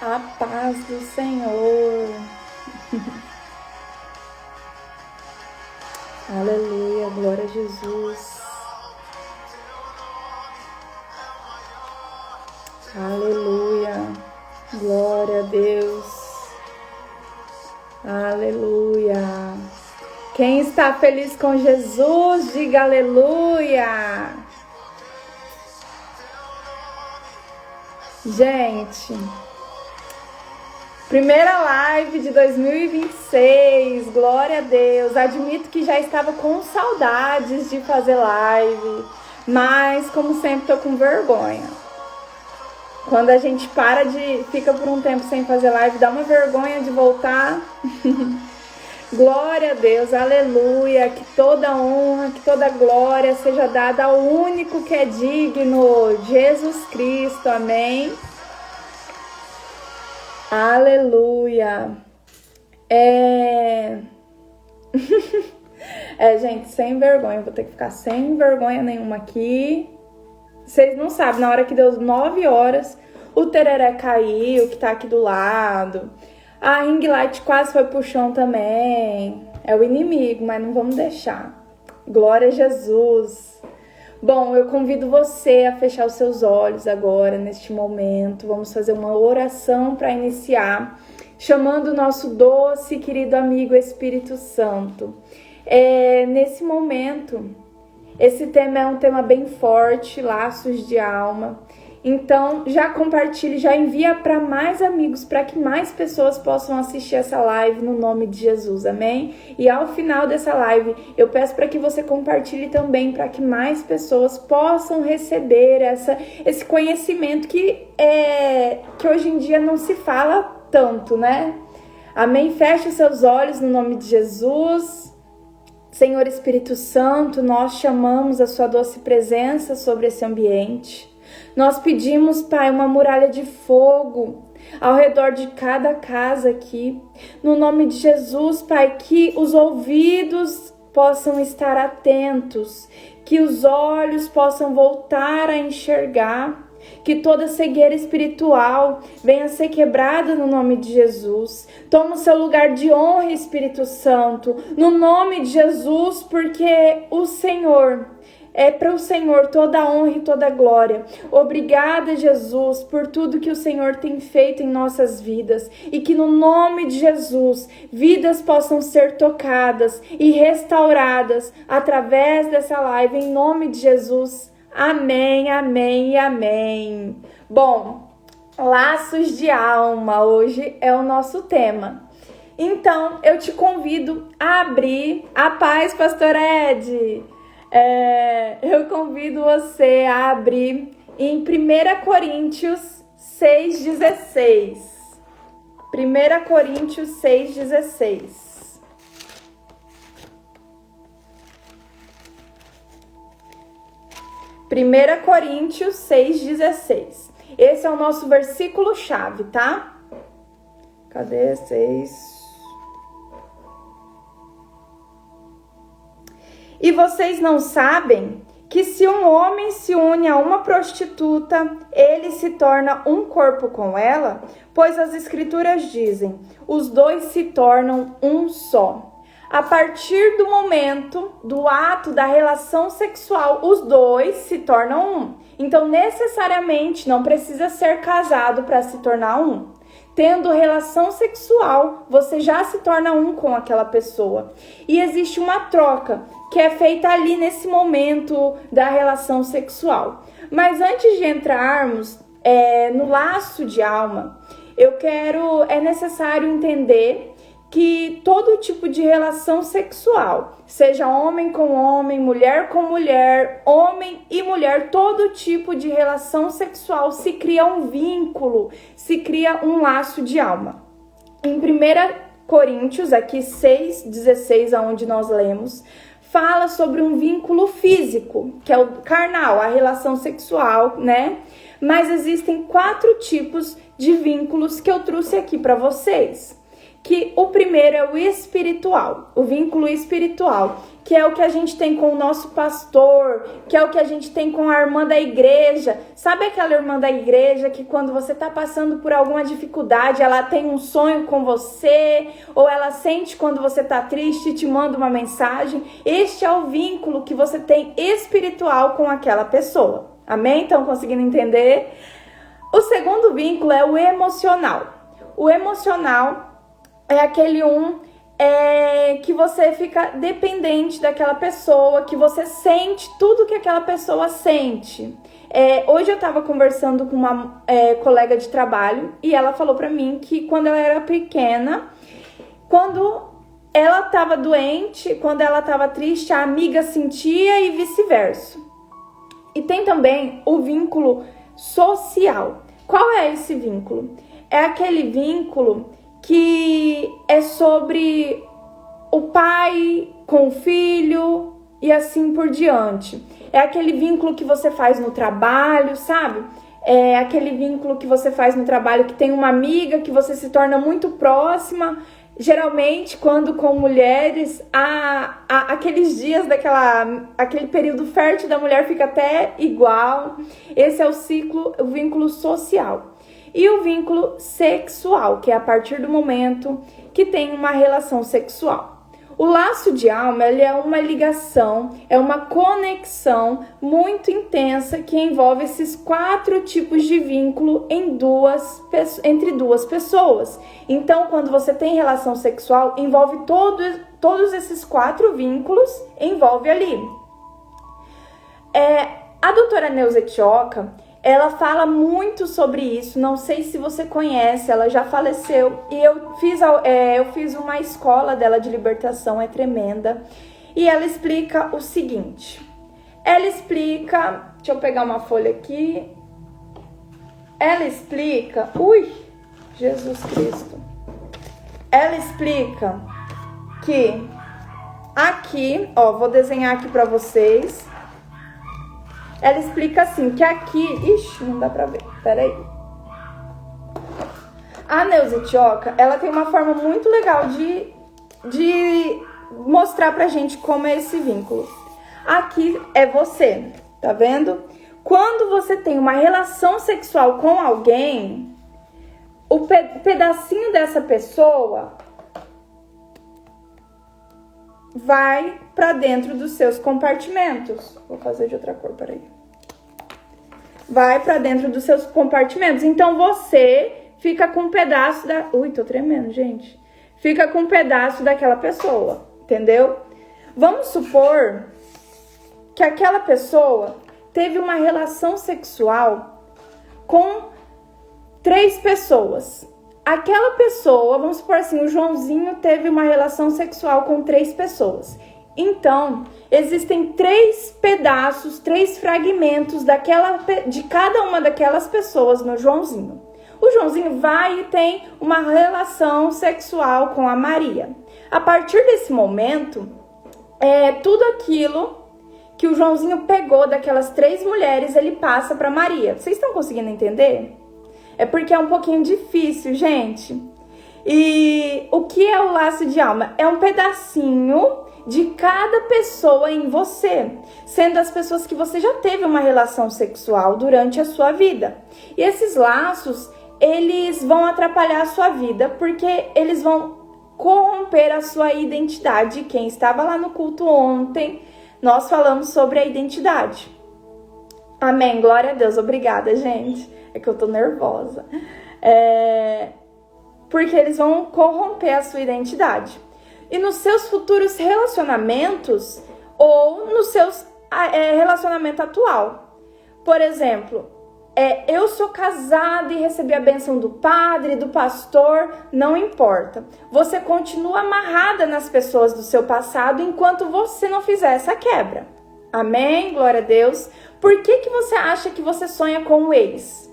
A paz do Senhor. Aleluia, glória a Jesus. Aleluia, glória a Deus. Aleluia. Quem está feliz com Jesus, diga aleluia. Gente, primeira live de 2026, glória a Deus. Admito que já estava com saudades de fazer live, mas como sempre tô com vergonha. Quando a gente fica por um tempo sem fazer live, dá uma vergonha de voltar. Glória a Deus, aleluia, que toda honra, que toda glória seja dada ao único que é digno, Jesus Cristo, amém? Aleluia. Gente, sem vergonha, vou ter que ficar sem vergonha nenhuma aqui. Vocês não sabem, na hora que deu 9 horas, o tereré caiu, que tá aqui do lado. A ring light quase foi pro chão também. É o inimigo, mas não vamos deixar. Glória a Jesus. Bom, eu convido você a fechar os seus olhos agora, neste momento. Vamos fazer uma oração para iniciar, chamando o nosso doce e querido amigo Espírito Santo. Nesse momento, esse tema é um tema bem forte, laços de alma. Então, já compartilhe, já envia para mais amigos, para que mais pessoas possam assistir essa live no nome de Jesus, amém? E ao final dessa live, eu peço para que você compartilhe também, para que mais pessoas possam receber esse conhecimento que hoje em dia não se fala tanto, né? Amém? Feche os seus olhos no nome de Jesus. Senhor Espírito Santo, nós chamamos a sua doce presença sobre esse ambiente. Nós pedimos, Pai, uma muralha de fogo ao redor de cada casa aqui. No nome de Jesus, Pai, que os ouvidos possam estar atentos, que os olhos possam voltar a enxergar, que toda cegueira espiritual venha a ser quebrada no nome de Jesus. Toma o seu lugar de honra, Espírito Santo, no nome de Jesus, porque o Senhor... É para o Senhor toda a honra e toda a glória. Obrigada, Jesus, por tudo que o Senhor tem feito em nossas vidas. E que no nome de Jesus, vidas possam ser tocadas e restauradas através dessa live. Em nome de Jesus. Amém, amém e amém. Bom, laços de alma hoje é o nosso tema. Então, eu te convido a abrir a paz, Pastor Ed. Eu convido você a abrir em 1 Coríntios 6,16. 1 Coríntios 6,16. 1 Coríntios 6,16. Esse é o nosso versículo-chave, tá? Cadê 6? E vocês não sabem que se um homem se une a uma prostituta, ele se torna um corpo com ela? Pois as escrituras dizem, os dois se tornam um só. A partir do momento do ato da relação sexual, os dois se tornam um. Então, necessariamente, não precisa ser casado para se tornar um. Tendo relação sexual, você já se torna um com aquela pessoa. E existe uma troca que é feita ali nesse momento da relação sexual. Mas antes de entrarmos no laço de alma, é necessário entender que todo tipo de relação sexual, seja homem com homem, mulher com mulher, homem e mulher, todo tipo de relação sexual se cria um vínculo, se cria um laço de alma. Em 1 Coríntios, aqui 6,16, aonde nós lemos, fala sobre um vínculo físico, que é o carnal, a relação sexual, né? Mas existem 4 tipos de vínculos que eu trouxe aqui para vocês. que o primeiro é o espiritual, o vínculo espiritual, que é o que a gente tem com o nosso pastor, que é o que a gente tem com a irmã da igreja. Sabe aquela irmã da igreja que quando você está passando por alguma dificuldade, ela tem um sonho com você, ou ela sente quando você está triste e te manda uma mensagem? Este é o vínculo que você tem espiritual com aquela pessoa. Amém? Estão conseguindo entender? O segundo vínculo é o emocional. O emocional é aquele que você fica dependente daquela pessoa, que você sente tudo que aquela pessoa sente. Hoje eu estava conversando com uma colega de trabalho e ela falou para mim que quando ela era pequena, quando ela estava doente, quando ela estava triste, a amiga sentia e vice-versa. E tem também o vínculo social. Qual é esse vínculo? É aquele vínculo que é sobre o pai com o filho e assim por diante. É aquele vínculo que você faz no trabalho, sabe? É aquele vínculo que você faz no trabalho que tem uma amiga que você se torna muito próxima. Geralmente, quando com mulheres, aqueles dias aquele período fértil da mulher fica até igual. Esse é o vínculo social. E o vínculo sexual, que é a partir do momento que tem uma relação sexual. O laço de alma, ele é uma ligação, é uma conexão muito intensa que envolve esses 4 tipos de vínculo entre duas pessoas. Então, quando você tem relação sexual, envolve todos esses 4 vínculos, envolve ali. A doutora Neuza Tioca, ela fala muito sobre isso, não sei se você conhece, ela já faleceu e eu fiz uma escola dela de libertação, é tremenda, e ela explica o seguinte, deixa eu pegar uma folha aqui, ela explica, Jesus Cristo, ela explica que aqui, vou desenhar aqui pra vocês. Ela explica assim, que aqui... não dá pra ver, peraí. A Neuza Tioca, ela tem uma forma muito legal de mostrar pra gente como é esse vínculo. Aqui é você, tá vendo? Quando você tem uma relação sexual com alguém, o pedacinho dessa pessoa vai pra dentro dos seus compartimentos. Vou fazer de outra cor, peraí. Vai pra dentro dos seus compartimentos. Então você fica com um pedaço da... tô tremendo, gente. Fica com um pedaço daquela pessoa, entendeu? Vamos supor que aquela pessoa teve uma relação sexual com 3 pessoas. Aquela pessoa, vamos supor assim, o Joãozinho teve uma relação sexual com 3 pessoas. Então, existem 3 pedaços, 3 fragmentos de cada uma daquelas pessoas no Joãozinho. O Joãozinho vai e tem uma relação sexual com a Maria. A partir desse momento, tudo aquilo que o Joãozinho pegou daquelas 3 mulheres, ele passa para Maria. Vocês estão conseguindo entender? É porque é um pouquinho difícil, gente. E o que é o laço de alma? É um pedacinho de cada pessoa em você, sendo as pessoas que você já teve uma relação sexual durante a sua vida. E esses laços, eles vão atrapalhar a sua vida, porque eles vão corromper a sua identidade. Quem estava lá no culto ontem, nós falamos sobre a identidade. Amém, glória a Deus, obrigada, gente. É que eu tô nervosa. Porque eles vão corromper a sua identidade. E nos seus futuros relacionamentos ou no seu relacionamento atual. Por exemplo, eu sou casada e recebi a bênção do padre, do pastor, não importa. Você continua amarrada nas pessoas do seu passado enquanto você não fizer essa quebra. Amém? Glória a Deus. Por que você acha que você sonha com eles?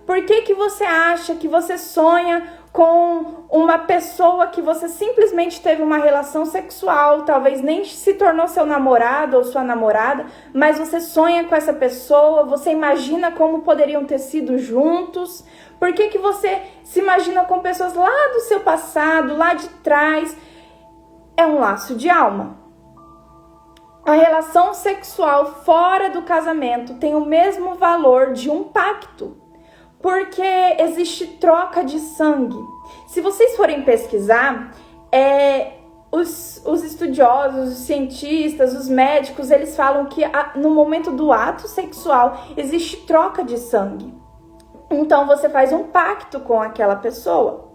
Por que você acha que você sonha com uma pessoa que você simplesmente teve uma relação sexual, talvez nem se tornou seu namorado ou sua namorada, mas você sonha com essa pessoa, você imagina como poderiam ter sido juntos? Por que que você se imagina com pessoas lá do seu passado, lá de trás? É um laço de alma. A relação sexual fora do casamento tem o mesmo valor de um pacto, porque existe troca de sangue. Se vocês forem pesquisar, os estudiosos, os cientistas, os médicos, eles falam que no momento do ato sexual existe troca de sangue. Então você faz um pacto com aquela pessoa.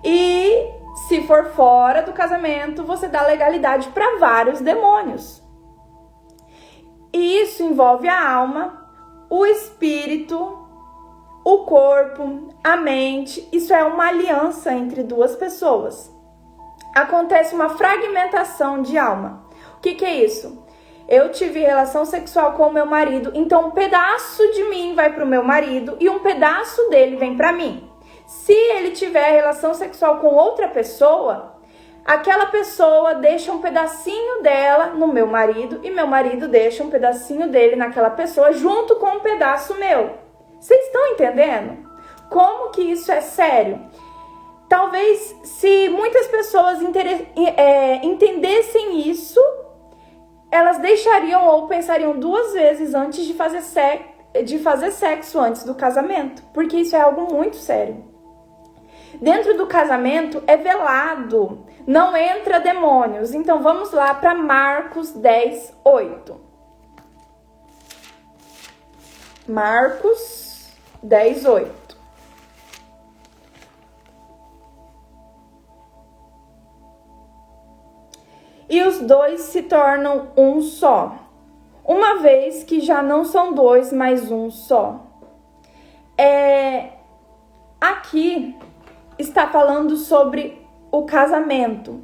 E se for fora do casamento, você dá legalidade para vários demônios. E isso envolve a alma, o espírito, o corpo, a mente. Isso é uma aliança entre duas pessoas. Acontece uma fragmentação de alma. O que é isso? Eu tive relação sexual com o meu marido, então um pedaço de mim vai para o meu marido e um pedaço dele vem para mim. Se ele tiver relação sexual com outra pessoa, aquela pessoa deixa um pedacinho dela no meu marido e meu marido deixa um pedacinho dele naquela pessoa junto com um pedaço meu. Vocês estão entendendo? Como que isso é sério? Talvez se muitas pessoas entendessem isso, elas deixariam ou pensariam duas vezes antes de fazer sexo antes do casamento, porque isso é algo muito sério. Dentro do casamento é velado, não entra demônios. Então vamos lá para Marcos 10:8. Marcos 10:8. E os dois se tornam um só, uma vez que já não são dois, mas um só. Aqui está falando sobre o casamento.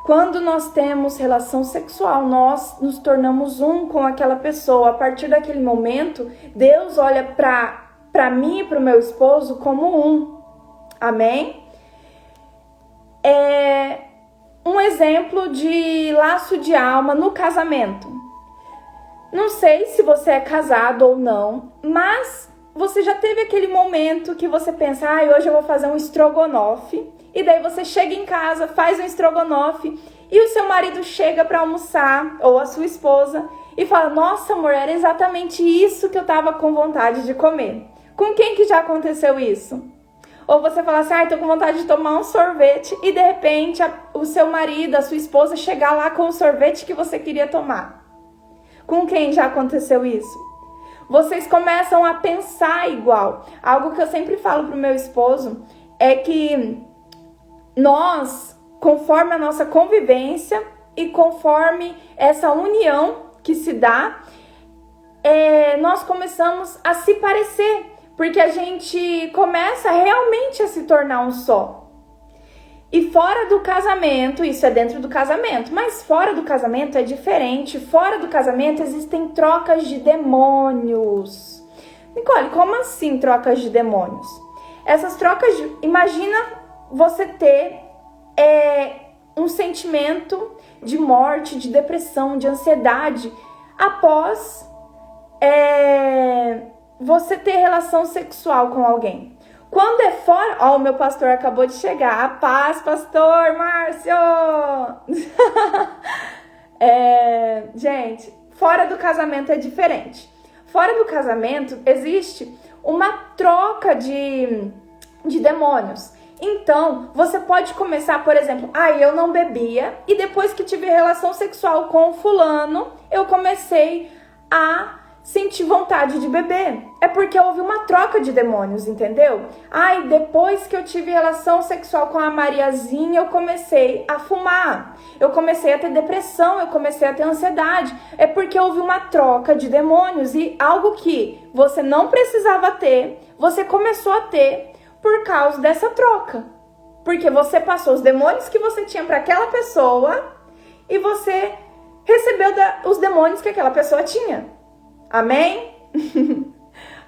Quando nós temos relação sexual, nós nos tornamos um com aquela pessoa. A partir daquele momento, Deus olha para mim e para o meu esposo como um. Amém? Um exemplo de laço de alma no casamento. Não sei se você é casado ou não, mas você já teve aquele momento que você pensa, hoje eu vou fazer um estrogonofe, e daí você chega em casa, faz um estrogonofe, e o seu marido chega para almoçar, ou a sua esposa, e fala, nossa amor, era exatamente isso que eu tava com vontade de comer. Com quem que já aconteceu isso? Ou você fala assim, tô com vontade de tomar um sorvete, e de repente o seu marido, a sua esposa, chegar lá com o sorvete que você queria tomar. Com quem já aconteceu isso? Vocês começam a pensar igual. Algo que eu sempre falo pro meu esposo é que nós, conforme a nossa convivência e conforme essa união que se dá, nós começamos a se parecer. Porque a gente começa realmente a se tornar um só. E fora do casamento, isso é dentro do casamento, mas fora do casamento é diferente. Fora do casamento existem trocas de demônios. Nicole, como assim trocas de demônios? Essas trocas imagina você ter um sentimento de morte, de depressão, de ansiedade após você ter relação sexual com alguém. Quando é fora... o meu pastor acabou de chegar. A paz, pastor Márcio! Gente, fora do casamento é diferente. Fora do casamento existe uma troca de demônios. Então, você pode começar, por exemplo, eu não bebia e depois que tive relação sexual com o fulano, eu comecei a sentir vontade de beber. É porque houve uma troca de demônios, entendeu? Depois que eu tive relação sexual com a Mariazinha, eu comecei a fumar. Eu comecei a ter depressão, eu comecei a ter ansiedade. É porque houve uma troca de demônios e algo que você não precisava ter, você começou a ter por causa dessa troca. Porque você passou os demônios que você tinha para aquela pessoa e você recebeu os demônios que aquela pessoa tinha. Amém?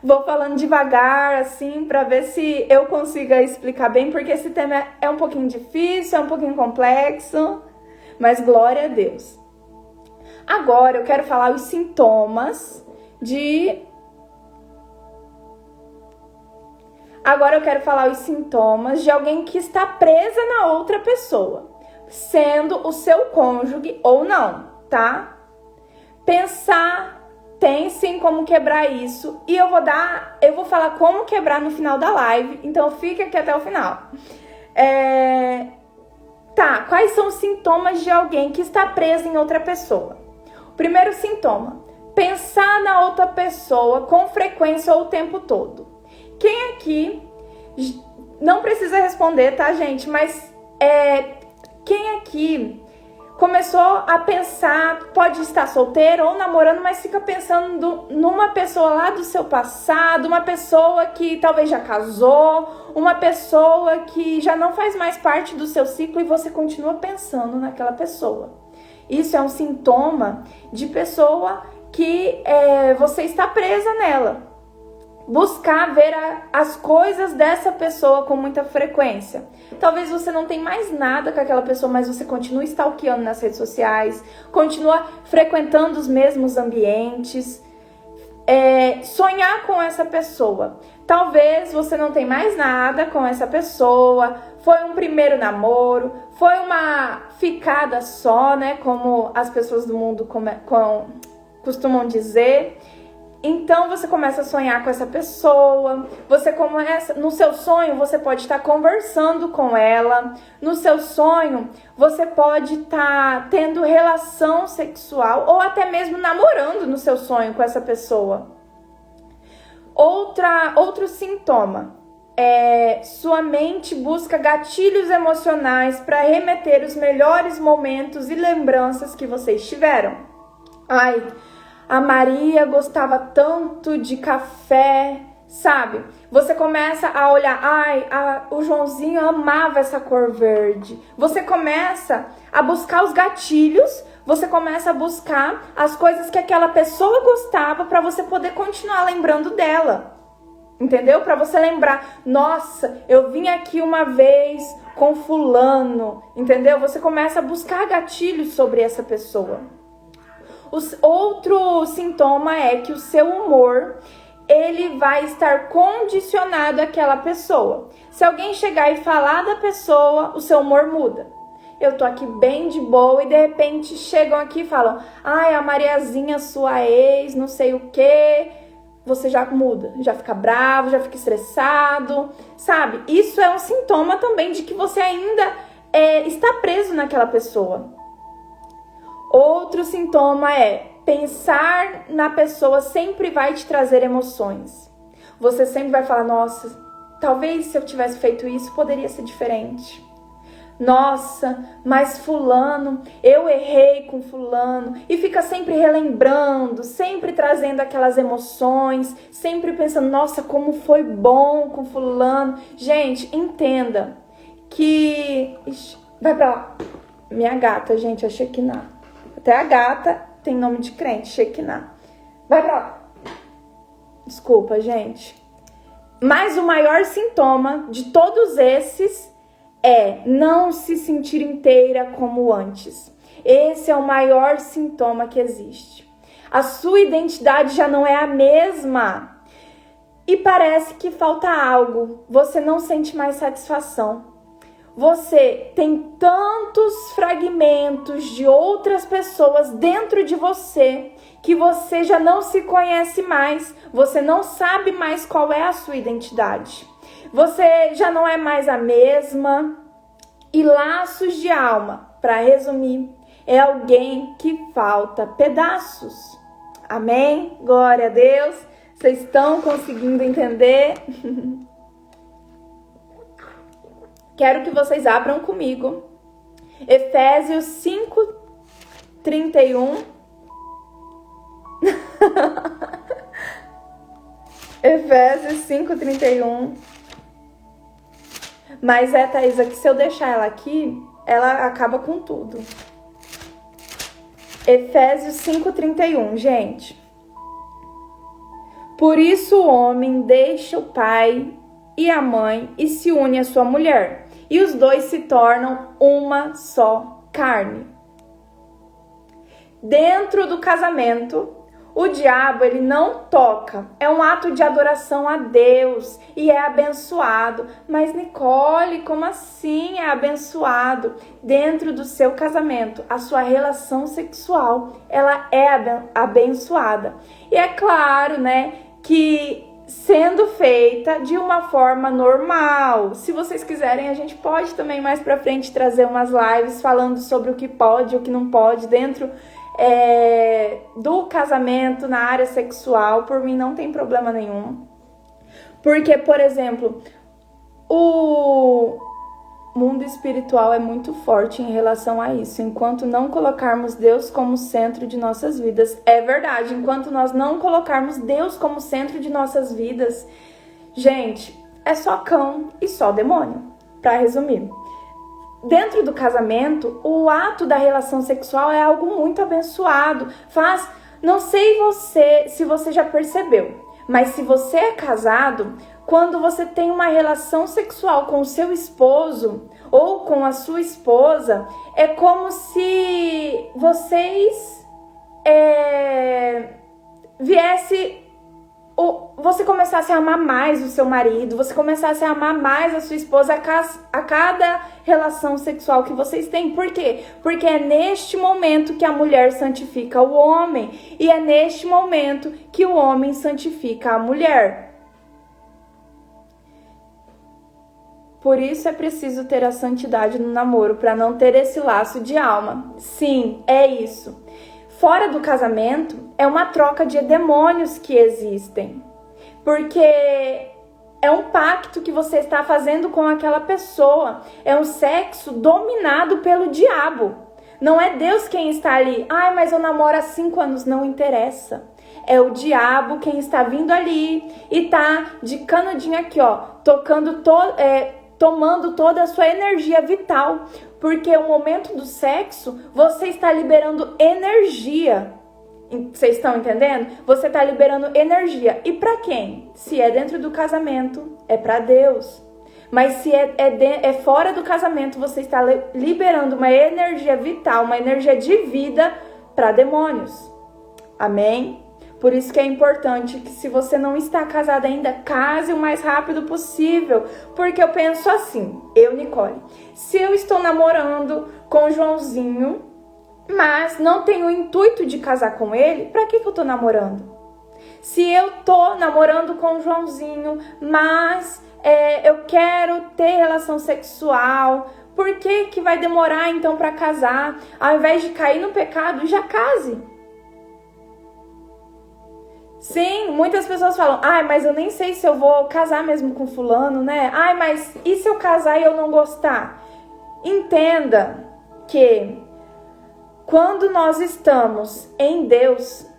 Vou falando devagar, assim, para ver se eu consigo explicar bem, porque esse tema é um pouquinho difícil, é um pouquinho complexo, mas glória a Deus. Agora eu quero falar os sintomas de Agora eu quero falar os sintomas de alguém que está presa na outra pessoa, sendo o seu cônjuge ou não, tá? Pense em como quebrar isso e eu vou falar como quebrar no final da live, então fique aqui até o final. Tá, quais são os sintomas de alguém que está preso em outra pessoa? O primeiro sintoma, pensar na outra pessoa com frequência ou o tempo todo. Quem aqui, não precisa responder, tá, gente? Mas quem aqui começou a pensar, pode estar solteiro ou namorando, mas fica pensando numa pessoa lá do seu passado, uma pessoa que talvez já casou, uma pessoa que já não faz mais parte do seu ciclo e você continua pensando naquela pessoa. Isso é um sintoma de pessoa que você está presa nela. Buscar ver as coisas dessa pessoa com muita frequência. Talvez você não tenha mais nada com aquela pessoa, mas você continua stalkeando nas redes sociais, continua frequentando os mesmos ambientes. Sonhar com essa pessoa. Talvez você não tenha mais nada com essa pessoa, foi um primeiro namoro, foi uma ficada só, né? Como as pessoas do mundo costumam dizer. Então você começa a sonhar com essa pessoa, você começa, no seu sonho você pode estar conversando com ela, no seu sonho você pode estar tendo relação sexual ou até mesmo namorando no seu sonho com essa pessoa. Outro sintoma sua mente busca gatilhos emocionais para remeter os melhores momentos e lembranças que vocês tiveram. A Maria gostava tanto de café, sabe? Você começa a olhar, o Joãozinho amava essa cor verde. Você começa a buscar os gatilhos, você começa a buscar as coisas que aquela pessoa gostava para você poder continuar lembrando dela. Entendeu? Para você lembrar, nossa, eu vim aqui uma vez com fulano, entendeu? Você começa a buscar gatilhos sobre essa pessoa. Outro sintoma é que o seu humor, ele vai estar condicionado àquela pessoa. Se alguém chegar e falar da pessoa, o seu humor muda. Eu tô aqui bem de boa e de repente chegam aqui e falam, a Mariazinha, sua ex, não sei o quê. Você já muda, já fica bravo, já fica estressado, sabe? Isso é um sintoma também de que você ainda está preso naquela pessoa. Outro sintoma é pensar na pessoa sempre vai te trazer emoções. Você sempre vai falar, nossa, talvez se eu tivesse feito isso poderia ser diferente. Nossa, mas fulano, eu errei com fulano. E fica sempre relembrando, sempre trazendo aquelas emoções, sempre pensando, nossa, como foi bom com fulano. Gente, entenda que... Ixi, vai pra lá. Minha gata, gente, é Shekinah. Até a gata tem nome de crente, Shekinah. Vai pra lá. Desculpa, gente. Mas o maior sintoma de todos esses é não se sentir inteira como antes. Esse é o maior sintoma que existe. A sua identidade já não é a mesma. E parece que falta algo. Você não sente mais satisfação. Você tem tantos fragmentos de outras pessoas dentro de você que você já não se conhece mais. Você não sabe mais qual é a sua identidade. Você já não é mais a mesma. E laços de alma, para resumir, é alguém que falta pedaços. Amém? Glória a Deus. Vocês estão conseguindo entender? Quero que vocês abram comigo. Efésios 5:31. Efésios 5:31. Mas Thaisa, que se eu deixar ela aqui, ela acaba com tudo. Efésios 5:31, gente. Por isso o homem deixa o pai e a mãe e se une à sua mulher, e os dois se tornam uma só carne. Dentro do casamento, O diabo, ele não toca. É um ato de adoração a Deus e é abençoado. Mas, Nicole, como assim é abençoado? Dentro do seu casamento, a sua relação sexual, ela é abençoada. E é claro, né, que sendo feita de uma forma normal. Se vocês quiserem, a gente pode também mais pra frente trazer umas lives falando sobre o que pode e o que não pode dentro do casamento, na área sexual. Por mim não tem problema nenhum. Porque, por exemplo, o mundo espiritual é muito forte em relação a isso. Enquanto não colocarmos Deus como centro de nossas vidas, é verdade, enquanto nós não colocarmos Deus como centro de nossas vidas, gente, é só cão e só demônio, pra resumir. Dentro do casamento, o ato da relação sexual é algo muito abençoado. Não sei se você já percebeu, mas se você é casado, quando você tem uma relação sexual com o seu esposo ou com a sua esposa, é como se vocês você começasse a amar mais o seu marido, você começasse a amar mais a sua esposa a cada relação sexual que vocês têm. Por quê? Porque é neste momento que a mulher santifica o homem e é neste momento que o homem santifica a mulher. Por isso é preciso ter a santidade no namoro, para não ter esse laço de alma. Sim, é isso. Fora do casamento, é uma troca de demônios que existem. Porque é um pacto que você está fazendo com aquela pessoa. É um sexo dominado pelo diabo. Não é Deus quem está ali. Ai, mas eu namoro há 5 anos. Não interessa. É o diabo quem está vindo ali e tá de canudinho aqui, ó, tomando toda a sua energia vital. Porque o momento do sexo, você está liberando energia. Vocês estão entendendo? Você está liberando energia. E para quem? Se é dentro do casamento, é para Deus. Mas se é fora do casamento, você está liberando uma energia vital, uma energia de vida para demônios. Amém? Por isso que é importante que, se você não está casada ainda, case o mais rápido possível. Porque eu penso assim, Nicole, se eu estou namorando com o Joãozinho, mas não tenho o intuito de casar com ele, pra que eu tô namorando? Se eu tô namorando com o Joãozinho, mas eu quero ter relação sexual, por que vai demorar então pra casar? Ao invés de cair no pecado, já case. Sim, muitas pessoas falam, mas eu nem sei se eu vou casar mesmo com fulano, né? Mas e se eu casar e eu não gostar? Entenda que quando nós estamos em Deus,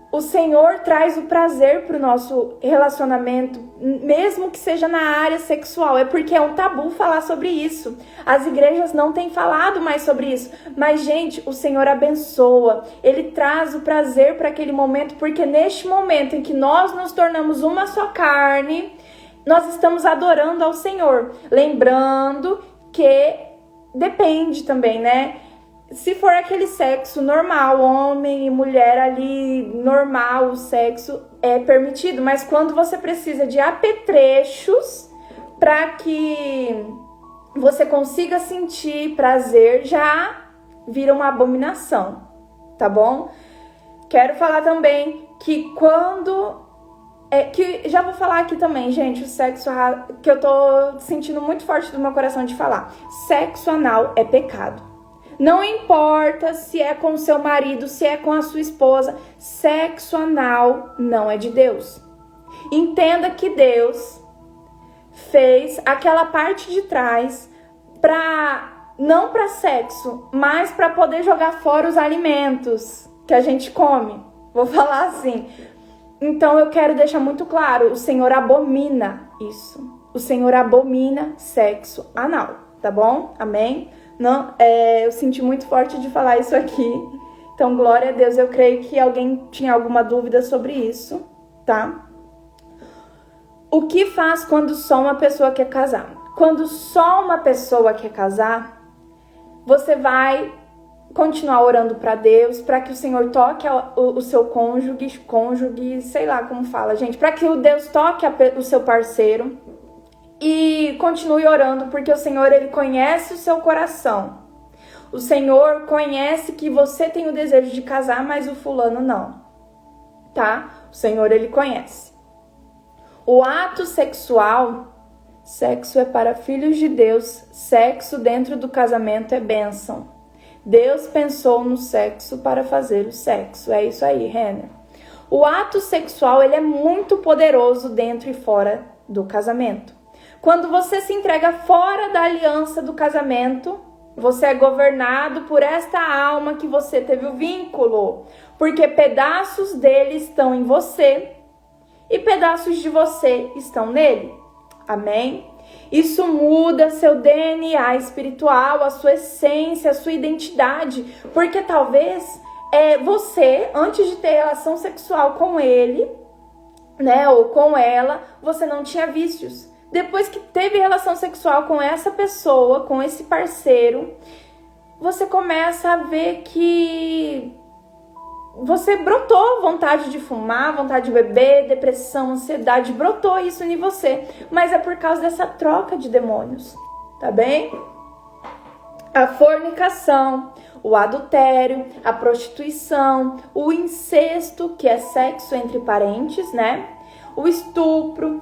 o Senhor traz o prazer para o nosso relacionamento, mesmo que seja na área sexual. É porque é um tabu falar sobre isso. As igrejas não têm falado mais sobre isso. Mas, gente, o Senhor abençoa. Ele traz o prazer para aquele momento, porque neste momento em que nós nos tornamos uma só carne, nós estamos adorando ao Senhor. Lembrando que depende também, né? Se for aquele sexo normal, homem e mulher ali, normal, o sexo é permitido. Mas quando você precisa de apetrechos para que você consiga sentir prazer, já vira uma abominação, tá bom? Quero falar também que que já vou falar aqui também, gente, o sexo que eu tô sentindo muito forte do meu coração de falar. Sexo anal é pecado. Não importa se é com o seu marido, se é com a sua esposa, sexo anal não é de Deus. Entenda que Deus fez aquela parte de trás não para sexo, mas para poder jogar fora os alimentos que a gente come. Vou falar assim. Então eu quero deixar muito claro, o Senhor abomina isso. O Senhor abomina sexo anal, tá bom? Amém? Não, eu senti muito forte de falar isso aqui. Então, glória a Deus. Eu creio que alguém tinha alguma dúvida sobre isso, tá? O que faz quando só uma pessoa quer casar? Quando só uma pessoa quer casar, você vai continuar orando para Deus, para que o Senhor toque o seu cônjuge, sei lá como fala, gente, para que o Deus toque o seu parceiro e continue orando, porque o Senhor, ele conhece o seu coração. O Senhor conhece que você tem o desejo de casar, mas o fulano não, tá? O Senhor, ele conhece. O ato sexual, sexo é para filhos de Deus, sexo dentro do casamento é bênção. Deus pensou no sexo para fazer o sexo. É isso aí, Renner. O ato sexual, ele é muito poderoso dentro e fora do casamento. Quando você se entrega fora da aliança do casamento, você é governado por esta alma que você teve o vínculo, porque pedaços dele estão em você e pedaços de você estão nele. Amém? Isso muda seu DNA espiritual, a sua essência, a sua identidade, porque talvez você, antes de ter relação sexual com ele, né, ou com ela, você não tinha vícios. Depois que teve relação sexual com essa pessoa, com esse parceiro, você começa a ver que você brotou vontade de fumar, vontade de beber, depressão, ansiedade, brotou isso em você. Mas é por causa dessa troca de demônios, tá bem? A fornicação, o adultério, a prostituição, o incesto, que é sexo entre parentes, né? O estupro,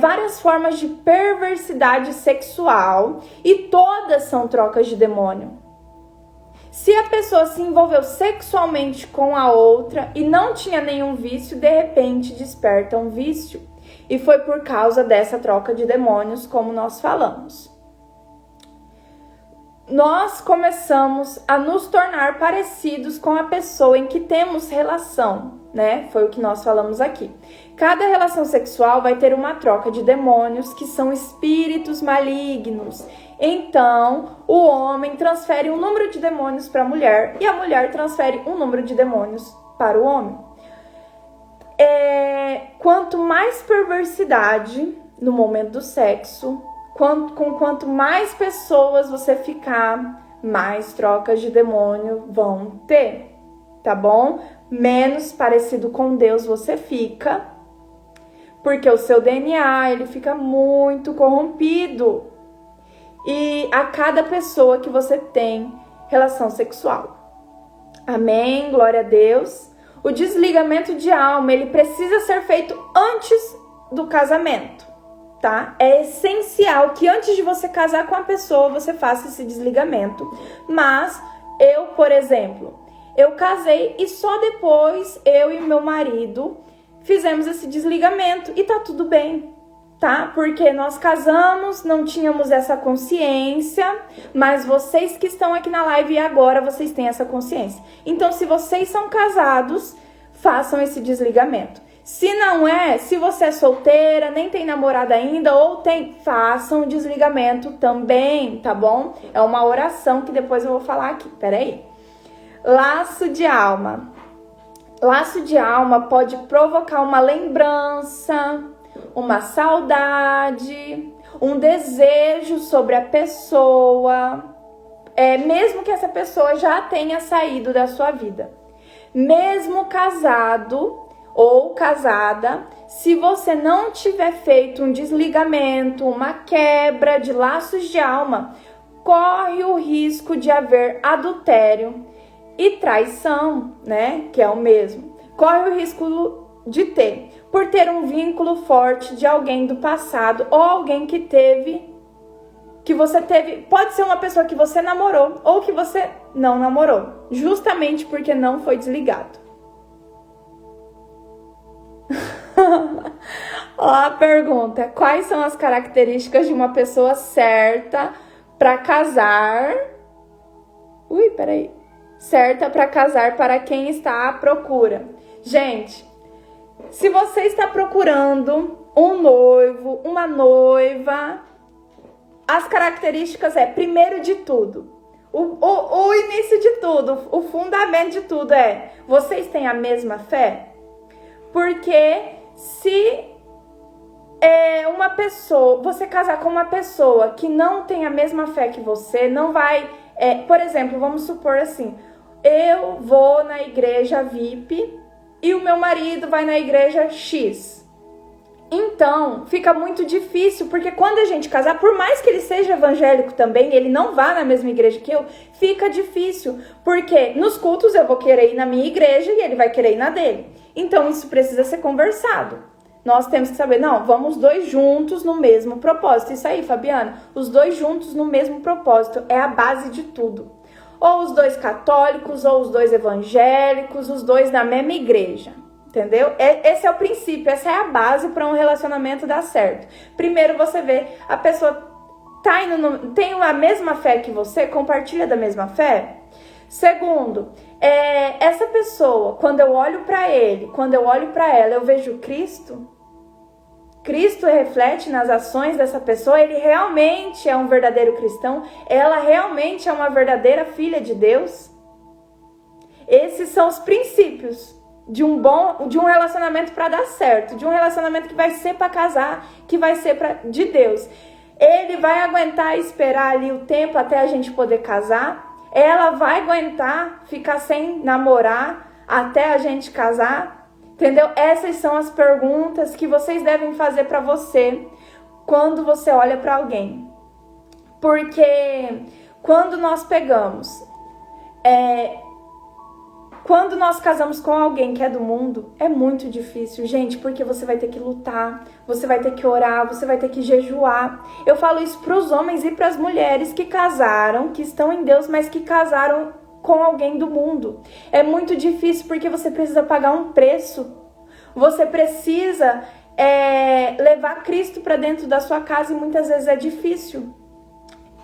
várias formas de perversidade sexual, e todas são trocas de demônio. Se a pessoa se envolveu sexualmente com a outra e não tinha nenhum vício, de repente desperta um vício. E foi por causa dessa troca de demônios, como nós falamos. Nós começamos a nos tornar parecidos com a pessoa em que temos relação, né? Foi o que nós falamos aqui. Cada relação sexual vai ter uma troca de demônios, que são espíritos malignos. Então, o homem transfere um número de demônios para a mulher e a mulher transfere um número de demônios para o homem. Quanto mais perversidade no momento do sexo, quanto mais pessoas você ficar, mais trocas de demônio vão ter, tá bom? Menos parecido com Deus você fica, porque o seu DNA, ele fica muito corrompido. E a cada pessoa que você tem relação sexual. Amém? Glória a Deus. O desligamento de alma, ele precisa ser feito antes do casamento, tá? É essencial que antes de você casar com a pessoa, você faça esse desligamento. Mas eu, por exemplo, eu casei e só depois eu e meu marido fizemos esse desligamento e tá tudo bem. Tá? Porque nós casamos, não tínhamos essa consciência, mas vocês que estão aqui na live agora, vocês têm essa consciência. Então, se vocês são casados, façam esse desligamento. Se não se você é solteira, nem tem namorada ainda, ou façam o desligamento também, tá bom? É uma oração que depois eu vou falar aqui, peraí. Laço de alma. Laço de alma pode provocar uma lembrança, uma saudade, um desejo sobre a pessoa, mesmo que essa pessoa já tenha saído da sua vida. Mesmo casado ou casada, se você não tiver feito um desligamento, uma quebra de laços de alma, corre o risco de haver adultério e traição, né? Que é o mesmo. Corre o risco de ter, por ter um vínculo forte de alguém do passado ou alguém que você teve, pode ser uma pessoa que você namorou ou que você não namorou, justamente porque não foi desligado. Ó, a pergunta: quais são as características de uma pessoa certa para casar? Certa para casar para quem está à procura. Gente, se você está procurando um noivo, uma noiva, as características primeiro de tudo, o início de tudo, o fundamento de tudo vocês têm a mesma fé? Porque se uma pessoa, você casar com uma pessoa que não tem a mesma fé que você, não vai Por exemplo, vamos supor assim, eu vou na igreja VIP e o meu marido vai na igreja X. Então, fica muito difícil, porque quando a gente casar, por mais que ele seja evangélico também, ele não vá na mesma igreja que eu, fica difícil, porque nos cultos eu vou querer ir na minha igreja e ele vai querer ir na dele. Então, isso precisa ser conversado. Nós temos que saber, não, vamos dois juntos no mesmo propósito. Isso aí, Fabiana, os dois juntos no mesmo propósito é a base de tudo. Ou os dois católicos, ou os dois evangélicos, os dois na mesma igreja. Entendeu? Esse é o princípio, essa é a base para um relacionamento dar certo. Primeiro você vê, a pessoa tem a mesma fé que você, compartilha da mesma fé. Segundo, essa pessoa, quando eu olho para ele, quando eu olho para ela, eu vejo Cristo. Cristo reflete nas ações dessa pessoa, ele realmente é um verdadeiro cristão, ela realmente é uma verdadeira filha de Deus. Esses são os princípios de um relacionamento para dar certo, de um relacionamento que vai ser para casar, que vai ser de Deus. Ele vai aguentar esperar ali o tempo até a gente poder casar? Ela vai aguentar ficar sem namorar até a gente casar? Entendeu? Essas são as perguntas que vocês devem fazer para você quando você olha para alguém. Porque quando nós pegamos quando nós casamos com alguém que é do mundo, é muito difícil, gente, porque você vai ter que lutar, você vai ter que orar, você vai ter que jejuar. Eu falo isso para os homens e para as mulheres que casaram, que estão em Deus, mas que casaram com alguém do mundo. É muito difícil porque você precisa pagar um preço. Você precisa levar Cristo para dentro da sua casa e muitas vezes é difícil.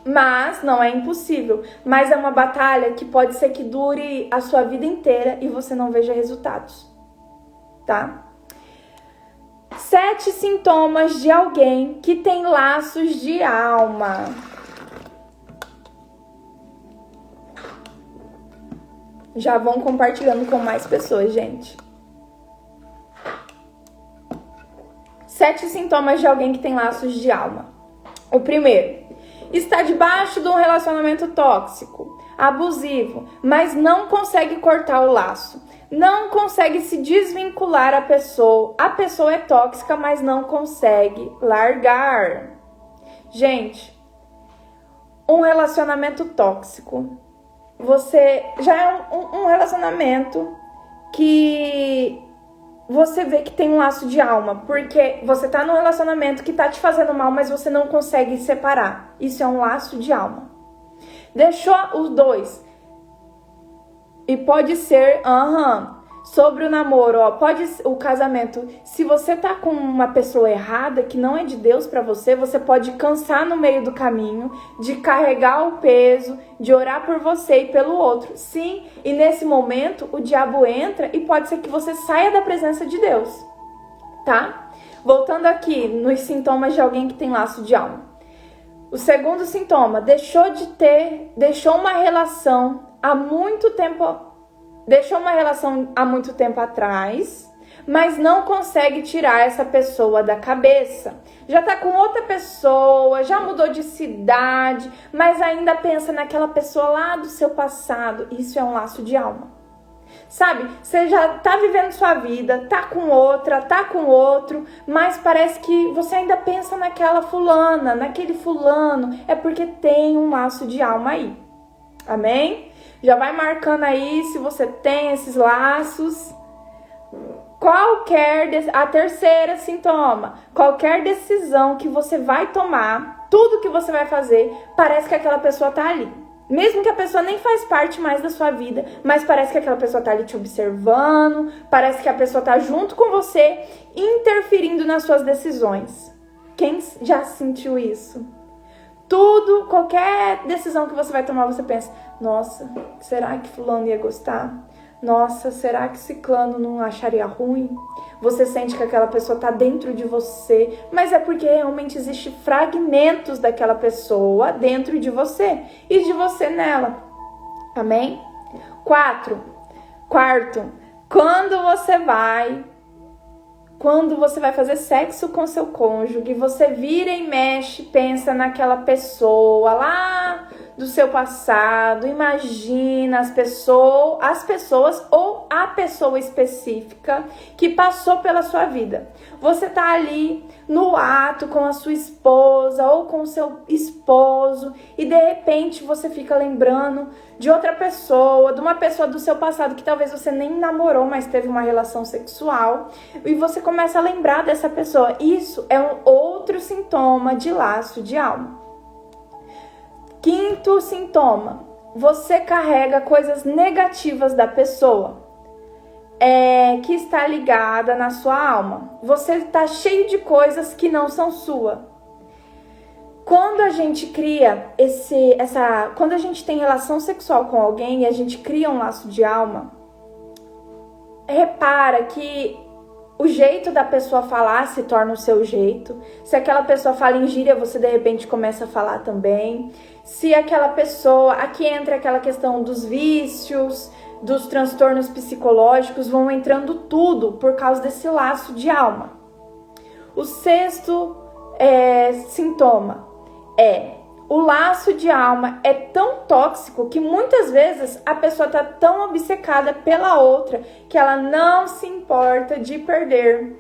Mas não é impossível, mas é uma batalha que pode ser que dure a sua vida inteira e você não veja resultados, tá? 7 sintomas de alguém que tem laços de alma. Já vão compartilhando com mais pessoas, gente. 7 sintomas de alguém que tem laços de alma. O primeiro: está debaixo de um relacionamento tóxico, abusivo, mas não consegue cortar o laço. Não consegue se desvincular a pessoa. A pessoa é tóxica, mas não consegue largar. Gente, um relacionamento tóxico. Você já é um relacionamento que você vê que tem um laço de alma, porque você tá num relacionamento que tá te fazendo mal, mas você não consegue separar. Isso é um laço de alma. Deixou os dois. E pode ser, sobre o namoro, pode o casamento. Se você tá com uma pessoa errada, que não é de Deus pra você, você pode cansar no meio do caminho, de carregar o peso, de orar por você e pelo outro. Sim, e nesse momento o diabo entra e pode ser que você saia da presença de Deus, tá? Voltando aqui nos sintomas de alguém que tem laço de alma. O segundo sintoma, deixou uma relação há muito tempo atrás, mas não consegue tirar essa pessoa da cabeça. Já tá com outra pessoa, já mudou de cidade, mas ainda pensa naquela pessoa lá do seu passado. Isso é um laço de alma. Sabe, você já tá vivendo sua vida, tá com outra, tá com outro, mas parece que você ainda pensa naquela fulana, naquele fulano. É porque tem um laço de alma aí. Amém? Já vai marcando aí se você tem esses laços. A terceira sintoma, qualquer decisão que você vai tomar, tudo que você vai fazer, parece que aquela pessoa tá ali. Mesmo que a pessoa nem faz parte mais da sua vida, mas parece que aquela pessoa tá ali te observando, parece que a pessoa tá junto com você, interferindo nas suas decisões. Quem já sentiu isso? Qualquer decisão que você vai tomar, você pensa: nossa, será que fulano ia gostar? Nossa, será que ciclano não acharia ruim? Você sente que aquela pessoa tá dentro de você, mas é porque realmente existem fragmentos daquela pessoa dentro de você e de você nela. Amém? Quarto, quando você vai fazer sexo com seu cônjuge, você vira e mexe, pensa naquela pessoa lá do seu passado, imagina as pessoas ou a pessoa específica que passou pela sua vida. Você tá ali no ato com a sua esposa ou com o seu esposo e de repente você fica lembrando de outra pessoa, de uma pessoa do seu passado que talvez você nem namorou, mas teve uma relação sexual, e você começa a lembrar dessa pessoa. Isso é um outro sintoma de laço de alma. Quinto sintoma, você carrega coisas negativas da pessoa que está ligada na sua alma. Você está cheio de coisas que não são sua. Quando a gente cria quando a gente tem relação sexual com alguém e a gente cria um laço de alma, repara que o jeito da pessoa falar se torna o seu jeito. Se aquela pessoa fala em gíria, você de repente começa a falar também. Se aquela pessoa... Aqui entra aquela questão dos vícios, dos transtornos psicológicos, vão entrando tudo por causa desse laço de alma. O sexto sintoma o laço de alma é tão tóxico que muitas vezes a pessoa está tão obcecada pela outra que ela não se importa de perder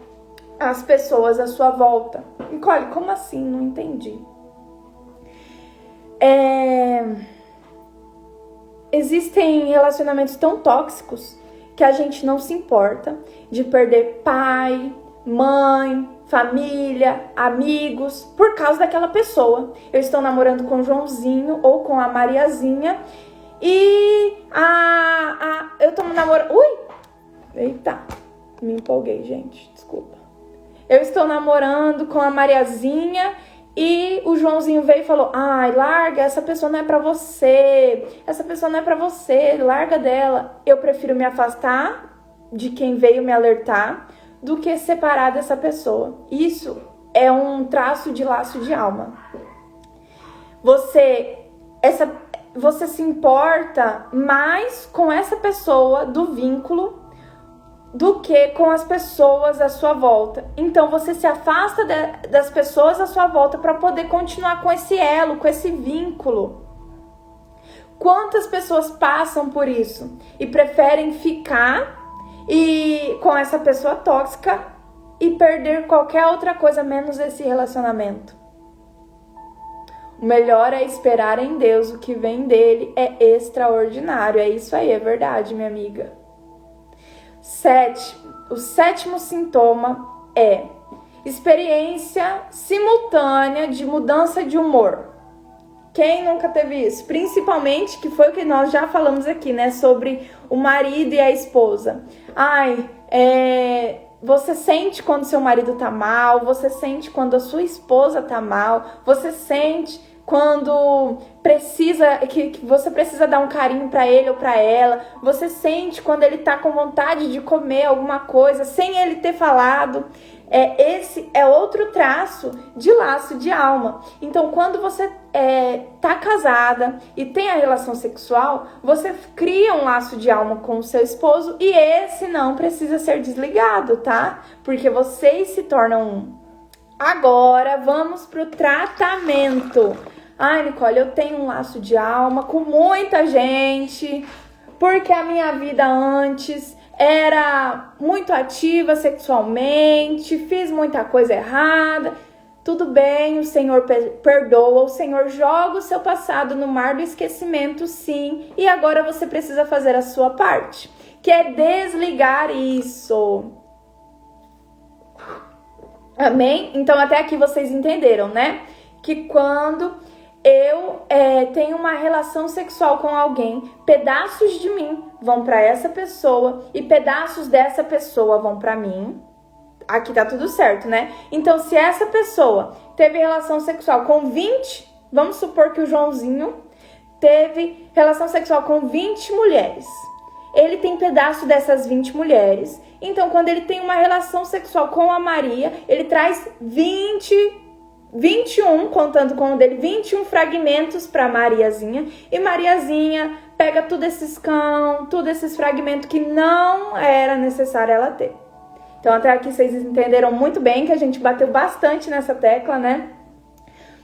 as pessoas à sua volta. Nicole, como assim? Não entendi. Existem relacionamentos tão tóxicos que a gente não se importa de perder pai, mãe, família, amigos, por causa daquela pessoa. Eu estou namorando com o Joãozinho ou com a Mariazinha e eu tô namorando... Eita, me empolguei, gente, desculpa. Eu estou namorando com a Mariazinha e o Joãozinho veio e falou: ai, larga, essa pessoa não é pra você, essa pessoa não é pra você, larga dela. Eu prefiro me afastar de quem veio me alertar do que separar dessa pessoa. Isso é um traço de laço de alma. Você se importa mais com essa pessoa do vínculo do que com as pessoas à sua volta. Então você se afasta das pessoas à sua volta para poder continuar com esse elo, com esse vínculo. Quantas pessoas passam por isso e preferem ficar com essa pessoa tóxica e perder qualquer outra coisa menos esse relacionamento? O melhor é esperar em Deus, o que vem dele é extraordinário. É isso aí, é verdade, minha amiga. O sétimo sintoma é experiência simultânea de mudança de humor. Quem nunca teve isso? Principalmente, que foi o que nós já falamos aqui, né? Sobre o marido e a esposa. Você sente quando seu marido tá mal, você sente quando a sua esposa tá mal, você sente quando você precisa dar um carinho pra ele ou pra ela, você sente quando ele tá com vontade de comer alguma coisa sem ele ter falado. Esse é outro traço de laço de alma. Então, quando você tá casada e tem a relação sexual, você cria um laço de alma com o seu esposo e esse não precisa ser desligado, tá? Porque vocês se tornam um. Agora, vamos pro tratamento. Ai, Nicole, eu tenho um laço de alma com muita gente, porque a minha vida antes era muito ativa sexualmente, fiz muita coisa errada. Tudo bem, o Senhor perdoa, o Senhor joga o seu passado no mar do esquecimento, sim, e agora você precisa fazer a sua parte, que é desligar isso. Amém? Então até aqui vocês entenderam, né? Que quando eu tenho uma relação sexual com alguém, pedaços de mim vão para essa pessoa e pedaços dessa pessoa vão para mim. Aqui tá tudo certo, né? Então, se essa pessoa teve relação sexual com 20, vamos supor que o Joãozinho teve relação sexual com 20 mulheres. Ele tem pedaço dessas 20 mulheres. Então, quando ele tem uma relação sexual com a Maria, ele traz 21, contando com o dele, 21 fragmentos para Mariazinha. E Mariazinha pega tudo esses fragmentos que não era necessário ela ter. Então, até aqui vocês entenderam muito bem que a gente bateu bastante nessa tecla, né?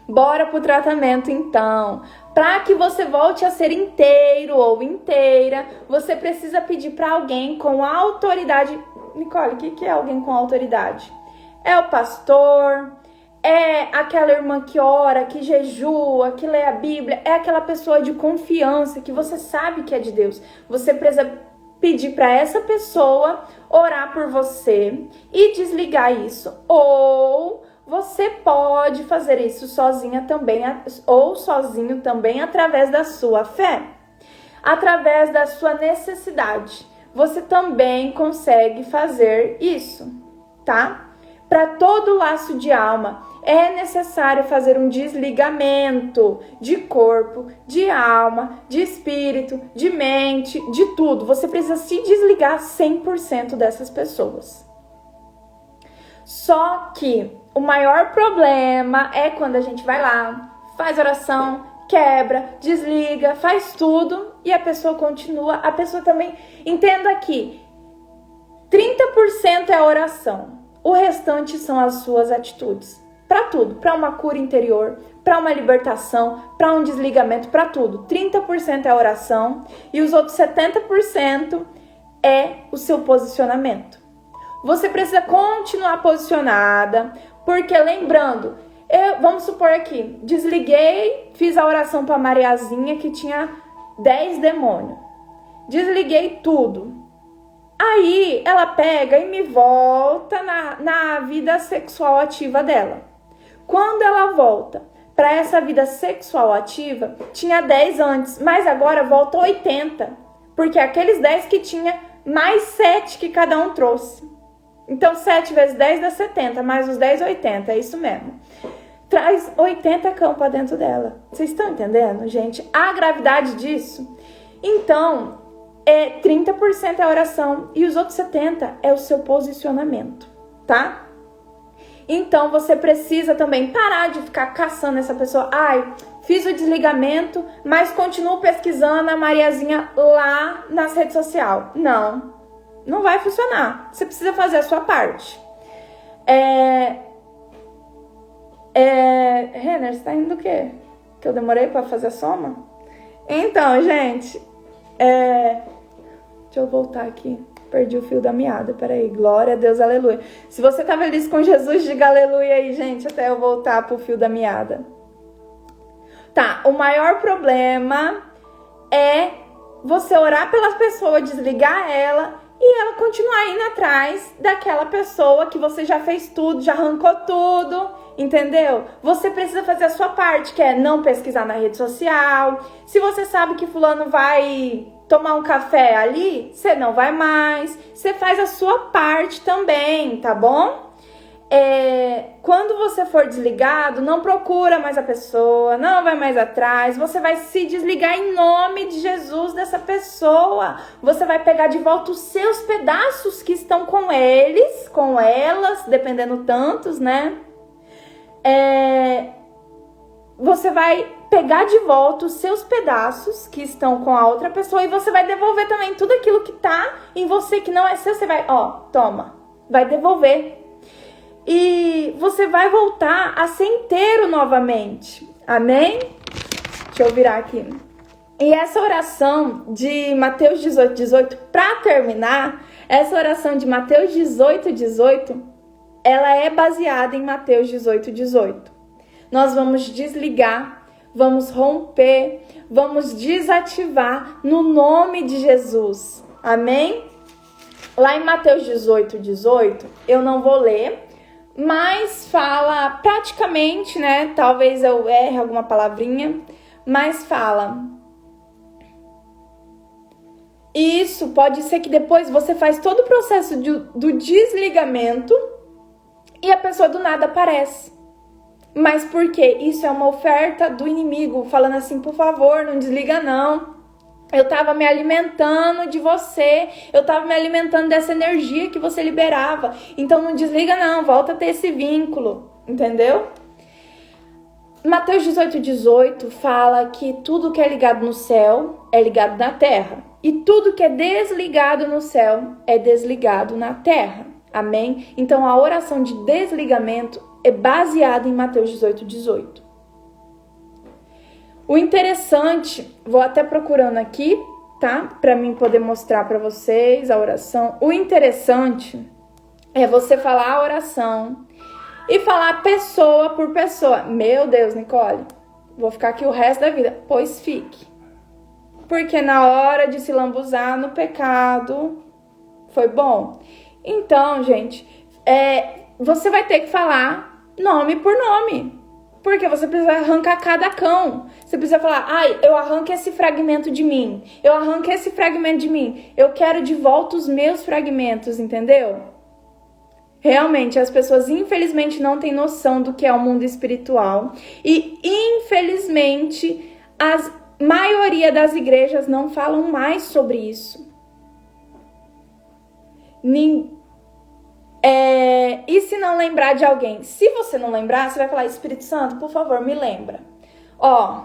Bora pro tratamento, então. Para que você volte a ser inteiro ou inteira, você precisa pedir para alguém com autoridade. Nicole, o que é alguém com autoridade? É o pastor, é aquela irmã que ora, que jejua, que lê a Bíblia, é aquela pessoa de confiança que você sabe que é de Deus. Você precisa pedir para essa pessoa orar por você e desligar isso. Ou você pode fazer isso sozinha também, ou sozinho também, através da sua fé, através da sua necessidade. Você também consegue fazer isso, tá? Para todo laço de alma, é necessário fazer um desligamento de corpo, de alma, de espírito, de mente, de tudo. Você precisa se desligar 100% dessas pessoas. Só que o maior problema é quando a gente vai lá, faz oração, quebra, desliga, faz tudo e a pessoa continua. A pessoa também, entenda aqui, 30% é a oração. O restante são as suas atitudes. Para tudo, para uma cura interior, para uma libertação, para um desligamento, para tudo. 30% é a oração e os outros 70% é o seu posicionamento. Você precisa continuar posicionada, porque lembrando, vamos supor aqui, desliguei, fiz a oração para Mariazinha que tinha 10 demônios. Desliguei tudo. Aí ela pega e me volta na vida sexual ativa dela. Quando ela volta para essa vida sexual ativa, tinha 10 antes, mas agora volta 80. Porque aqueles 10 que tinha, mais 7 que cada um trouxe. Então 7 vezes 10 dá 70, mais os 10, 80, é isso mesmo. Traz 80 cão para dentro dela. Vocês estão entendendo, gente? A gravidade disso? Então, 30% é a oração e os outros 70% é o seu posicionamento, tá? Então, você precisa também parar de ficar caçando essa pessoa. Ai, fiz o desligamento, mas continuo pesquisando a Mariazinha lá nas redes sociais. Não vai funcionar. Você precisa fazer a sua parte. Renner, você tá indo do quê? Que eu demorei pra fazer a soma? Então, gente, deixa eu voltar aqui. Perdi o fio da meada, peraí. Glória a Deus, aleluia. Se você tá feliz com Jesus, diga aleluia aí, gente, até eu voltar pro fio da meada. Tá, o maior problema é você orar pela pessoa, desligar ela e ela continuar indo atrás daquela pessoa que você já fez tudo, já arrancou tudo, entendeu? Você precisa fazer a sua parte, que é não pesquisar na rede social. Se você sabe que fulano vai tomar um café ali, você não vai mais. Você faz a sua parte também, tá bom? Quando você for desligado, não procura mais a pessoa, não vai mais atrás, você vai se desligar em nome de Jesus dessa pessoa. Você vai pegar de volta os seus pedaços que estão com eles, com elas, dependendo tantos, né? Você vai pegar de volta os seus pedaços que estão com a outra pessoa e você vai devolver também tudo aquilo que tá em você que não é seu. Você vai, toma, vai devolver. E você vai voltar a ser inteiro novamente. Amém? Deixa eu virar aqui. E essa oração de Mateus 18, para terminar, essa oração de Mateus 18, ela é baseada em Mateus 18. Nós vamos desligar, vamos romper, vamos desativar no nome de Jesus. Amém? Lá em Mateus 18, eu não vou ler, mas fala praticamente, né? Talvez eu erre alguma palavrinha, mas fala. Isso pode ser que depois você faz todo o processo do desligamento e a pessoa do nada aparece. Mas por quê? Isso é uma oferta do inimigo, falando assim, por favor, não desliga não. Eu tava me alimentando de você, eu tava me alimentando dessa energia que você liberava. Então não desliga não, volta a ter esse vínculo, entendeu? Mateus 18 fala que tudo que é ligado no céu é ligado na terra. E tudo que é desligado no céu é desligado na terra. Amém? Então a oração de desligamento é baseada em Mateus 18. O interessante, vou até procurando aqui, tá? Pra mim poder mostrar pra vocês a oração. O interessante é você falar a oração e falar pessoa por pessoa. Meu Deus, Nicole, vou ficar aqui o resto da vida. Pois fique. Porque na hora de se lambuzar no pecado, foi bom. Então, gente, você vai ter que falar nome por nome. Porque você precisa arrancar cada cão. Você precisa falar, ai, eu arranco esse fragmento de mim. Eu arranco esse fragmento de mim. Eu quero de volta os meus fragmentos, entendeu? Realmente, as pessoas infelizmente não têm noção do que é o mundo espiritual. E infelizmente, a maioria das igrejas não falam mais sobre isso. E se não lembrar de alguém? Se você não lembrar, você vai falar, Espírito Santo, por favor, me lembra. Ó,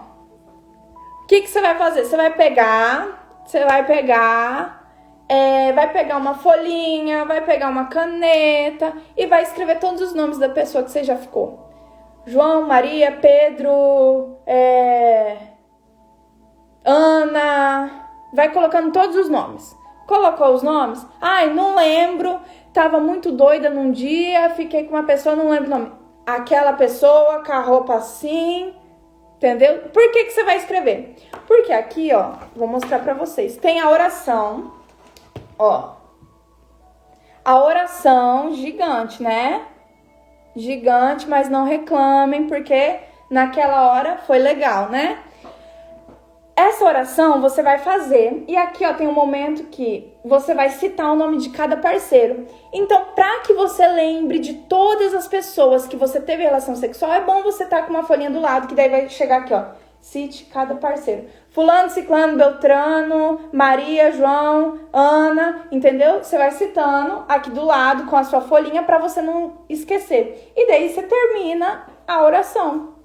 o que você vai fazer? Você vai pegar uma folhinha, vai pegar uma caneta e vai escrever todos os nomes da pessoa que você já ficou. João, Maria, Pedro, Ana, vai colocando todos os nomes. Colocou os nomes? Ai, não lembro, tava muito doida num dia, fiquei com uma pessoa, não lembro o nome. Aquela pessoa com a roupa assim, entendeu? Por que você vai escrever? Porque aqui, ó, vou mostrar pra vocês. Tem a oração, ó. A oração gigante, né? Gigante, mas não reclamem, porque naquela hora foi legal, né? Essa oração você vai fazer, e aqui ó, tem um momento que você vai citar o nome de cada parceiro. Então, para que você lembre de todas as pessoas que você teve relação sexual, é bom você estar com uma folhinha do lado, que daí vai chegar aqui, ó. Cite cada parceiro. Fulano, Ciclano, Beltrano, Maria, João, Ana, entendeu? Você vai citando aqui do lado com a sua folhinha para você não esquecer. E daí você termina a oração.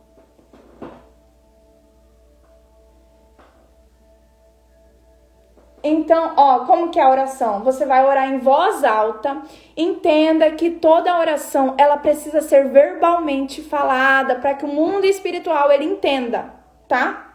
Então, ó, como que é a oração? Você vai orar em voz alta. Entenda que toda oração, ela precisa ser verbalmente falada para que o mundo espiritual ele entenda, tá?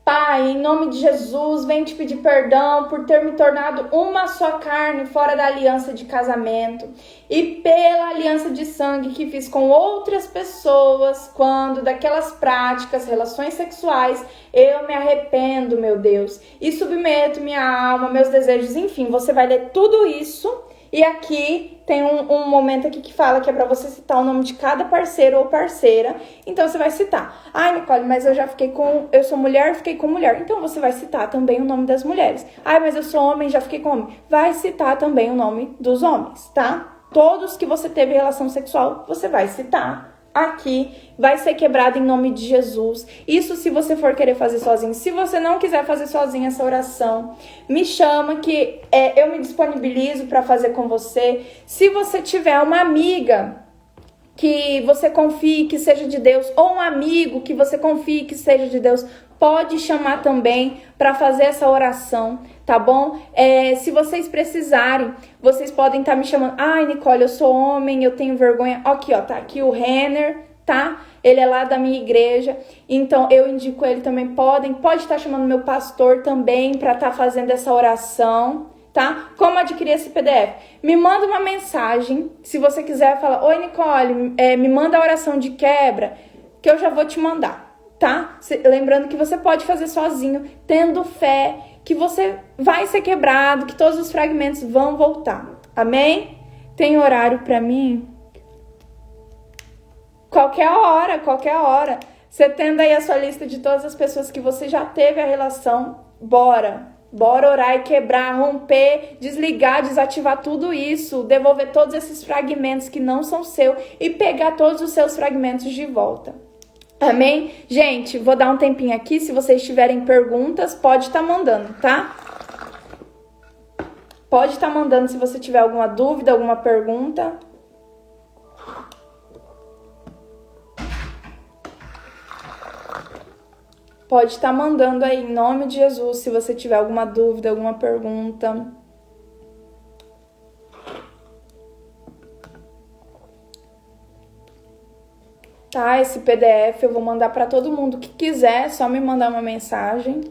Pai, em nome de Jesus, venho te pedir perdão por ter me tornado uma só carne fora da aliança de casamento e pela aliança de sangue que fiz com outras pessoas quando daquelas práticas, relações sexuais, eu me arrependo, meu Deus, e submeto minha alma, meus desejos, enfim, você vai ler tudo isso. E aqui tem um momento aqui que fala que é pra você citar o nome de cada parceiro ou parceira. Então você vai citar. Ai, Nicole, mas eu sou mulher, fiquei com mulher. Então você vai citar também o nome das mulheres. Ai, mas eu sou homem, já fiquei com homem. Vai citar também o nome dos homens, tá? Todos que você teve relação sexual, você vai citar. Aqui vai ser quebrado em nome de Jesus. Isso se você for querer fazer sozinho. Se você não quiser fazer sozinho essa oração, me chama que eu me disponibilizo para fazer com você. Se você tiver uma amiga que você confie que seja de Deus, ou um amigo que você confie que seja de Deus, pode chamar também para fazer essa oração, tá bom? Se vocês precisarem, vocês podem estar me chamando. Ai, Nicole, eu sou homem, eu tenho vergonha. Aqui, ó, tá aqui o Renner, tá? Ele é lá da minha igreja, então eu indico ele também. Pode estar chamando meu pastor também para estar fazendo essa oração, tá? Como adquirir esse PDF? Me manda uma mensagem, se você quiser falar, oi Nicole, me manda a oração de quebra, que eu já vou te mandar, tá? Lembrando que você pode fazer sozinho, tendo fé, que você vai ser quebrado, que todos os fragmentos vão voltar, amém? Tem horário pra mim? Qualquer hora. Você tendo aí a sua lista de todas as pessoas que você já teve a relação, bora orar e quebrar, romper, desligar, desativar tudo isso, devolver todos esses fragmentos que não são seus e pegar todos os seus fragmentos de volta. Amém? Gente, vou dar um tempinho aqui, se vocês tiverem perguntas, pode estar mandando, tá? Pode estar mandando se você tiver alguma dúvida, alguma pergunta. Pode estar mandando aí, em nome de Jesus, se você tiver alguma dúvida, alguma pergunta. tá? Esse PDF eu vou mandar para todo mundo que quiser, só me mandar uma mensagem.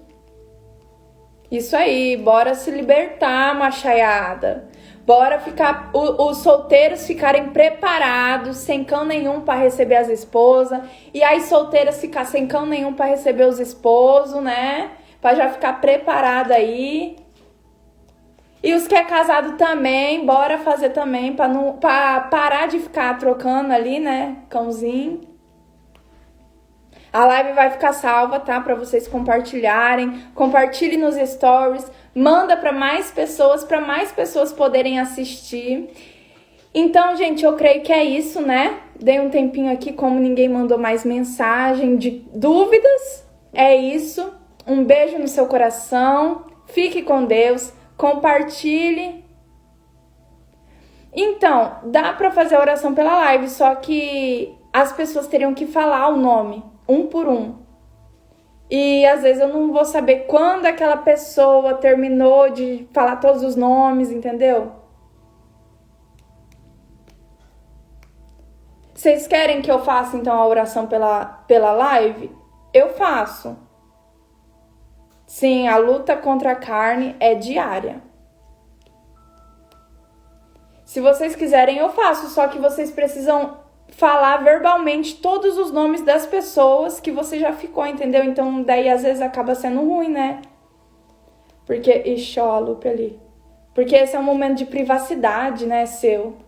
Isso aí, bora se libertar, machaiada. Bora ficar, os solteiros ficarem preparados, sem cão nenhum para receber as esposas. E as solteiras ficar sem cão nenhum para receber os esposos, né? Para já ficar preparada aí. E os que é casado também, bora fazer também, para parar de ficar trocando ali, né? Cãozinho. A live vai ficar salva, tá? Para vocês compartilharem. Compartilhe nos stories. Manda para mais pessoas poderem assistir. Então, gente, eu creio que é isso, né? Dei um tempinho aqui, como ninguém mandou mais mensagem de dúvidas. É isso. Um beijo no seu coração. Fique com Deus. Compartilhe. Então, dá para fazer a oração pela live, só que as pessoas teriam que falar o nome, um por um. E às vezes eu não vou saber quando aquela pessoa terminou de falar todos os nomes, entendeu? Vocês querem que eu faça então a oração pela live? Eu faço. Sim, a luta contra a carne é diária. Se vocês quiserem, eu faço, só que vocês precisam falar verbalmente todos os nomes das pessoas que você já ficou, entendeu? Então, daí às vezes acaba sendo ruim, né? Porque, ixi, ó, a Lupe ali. Porque esse é um momento de privacidade, né, seu.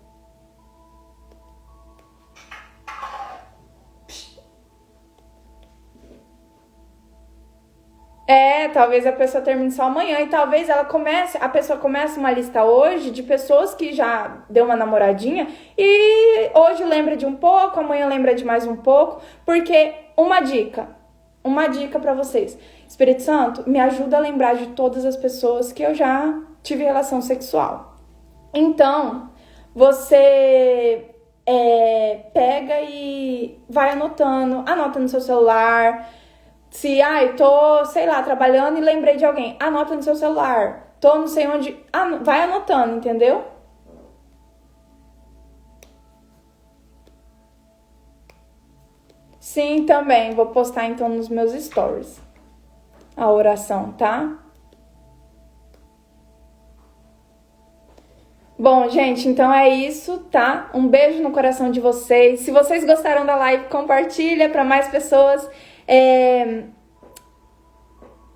Talvez a pessoa termine só amanhã e talvez a pessoa comece uma lista hoje de pessoas que já deu uma namoradinha e hoje lembra de um pouco, amanhã lembra de mais um pouco, porque uma dica pra vocês. Espírito Santo, me ajuda a lembrar de todas as pessoas que eu já tive relação sexual. Então, você pega e vai anotando, anota no seu celular. Se, tô, sei lá, trabalhando e lembrei de alguém, anota no seu celular. Tô não sei onde, vai anotando, entendeu? Sim, também, vou postar então nos meus stories a oração, tá? Bom, gente, então é isso, tá? Um beijo no coração de vocês. Se vocês gostaram da live, compartilha para mais pessoas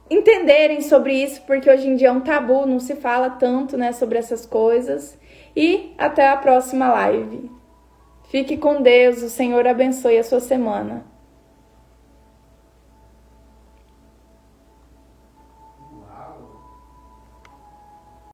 entenderem sobre isso, porque hoje em dia é um tabu, não se fala tanto, né, sobre essas coisas. E até a próxima live. Fique com Deus, o Senhor abençoe a sua semana.